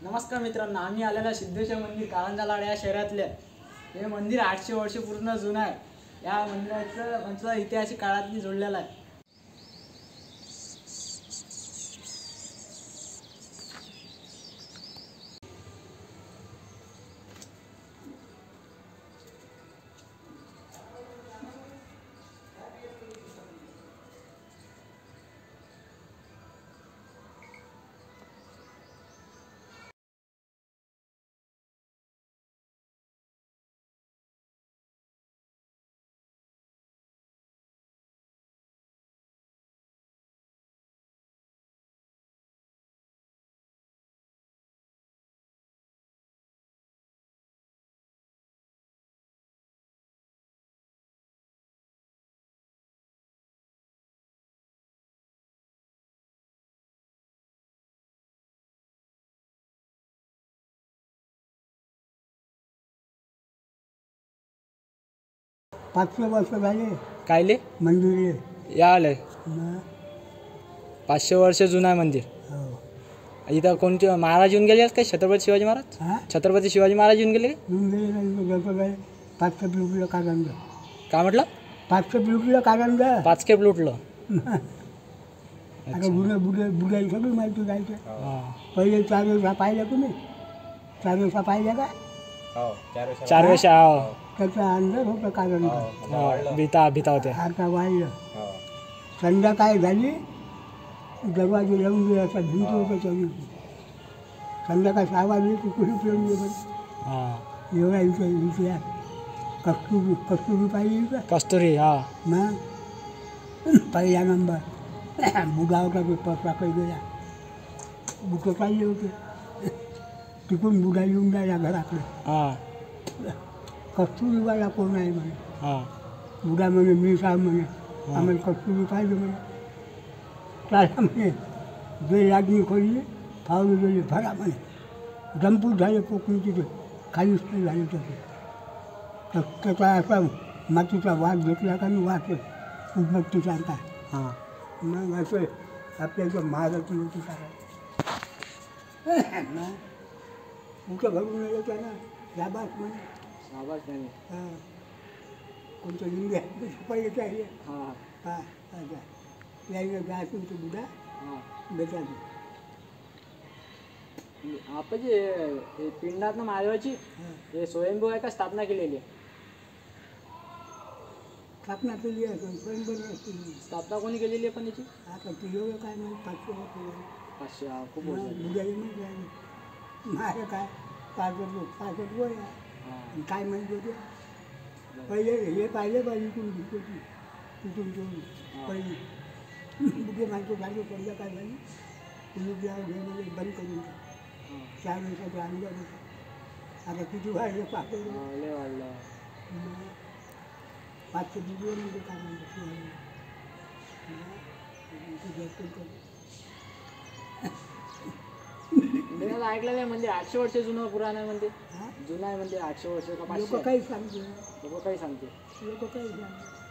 नमस्कार मित्रांनो, आम्ही आलेला सिद्धेश्वर मंदिर कारंजा या शहरातले. हे मंदिर 800 वर्ष पूर्ण जुनं आहे. या मंदिराचं ऐतिहासिक काळातली जोडलेला आहे. पाचशे वर्ष झाले कायले मंदिर या आलंय. 500 वर्ष जुनं आहे मंदिर. हो. इथं कोणते महाराज येऊन गेले काय? छत्रपती शिवाजी महाराज. छत्रपती शिवाजी महाराज येऊन गेले. पाचशे लुटलं कारंजा. काय म्हटलं? 500 लुटलं कारंजा. 5 खेप लुटलं. आता बुडायला सगळी माहिती जायचं. पहिले 4 वर्षा पाहिल्या तुम्ही? 4 वर्षा पाहिल्या का? 4 वर्ष. त्याचा अंदाज होता कारंजा. भीता होत्या. आता वाढलं. संध्याकाळ झाली, दरवाजे लावून दिले. असा भिंत होतं चालू. संध्याकाळ 6 वाजले की कुठे पिऊन गेलं. एवढा इतिहास. कस्तुरी पाहिजे का? कस्तुरी. हा मग पहिला नंबर बुडा होता. पेपर टाकाय गेला. बुटं चालले होते. तिकडून बुडा येऊन जायला घराकडे. कस्तुरीवाला कोण आहे म्हणे. बुडा म्हणे मी साहेब म्हणे, आम्हाला कस्तुरी पाहिजे म्हणे. त्याला म्हणे जे लागणी खोलली, फावली गेली भरा म्हणे. जंपूट झाले पोकळी तिथे खालीच नाही झाले तसे. तर त्याचा असा मातीचा वास घेतला का नाही, वास उदबत्ती चालता. मग असं आपल्या इथं महाराष्ट्र होती टाकायचं. कुठं घडून येतं ना लाभास म्हणे. कोणतं लिंग पाहिजे आहे. यायला जायचं तो बुडा बेटाने. आपण जे पिंडात महादेवाची हे स्वयंभू आहे का स्थापना केलेली आहे? स्थापना केली आहे. स्वयंभू स्थापना कोणी केलेली आहे पण याची? आता किलो काय नाही. 500 खूप बुडाली नाही. माझं काय 65 वय आहे. काय म्हणतो ते पहिले हे पाहिले पाहिजे इथून घेतो तिथून पहिले बुके माणसं झाले. संध्याकाळ झाली कुलूप घेऊन बंद करून 4 दिवसाचा अंदाज होता. आता किती वाढलं? 500 वाढलं. 500 म्हणजे काय म्हणतो ऐकलं नाही म्हणजे 800 वर्ष जुनं पुराण आहे म्हणते. जुनं आहे म्हणजे 800 वर्ष का 500? लोक काही सांगते. लोक काही सांगते. लोक काही सांगते.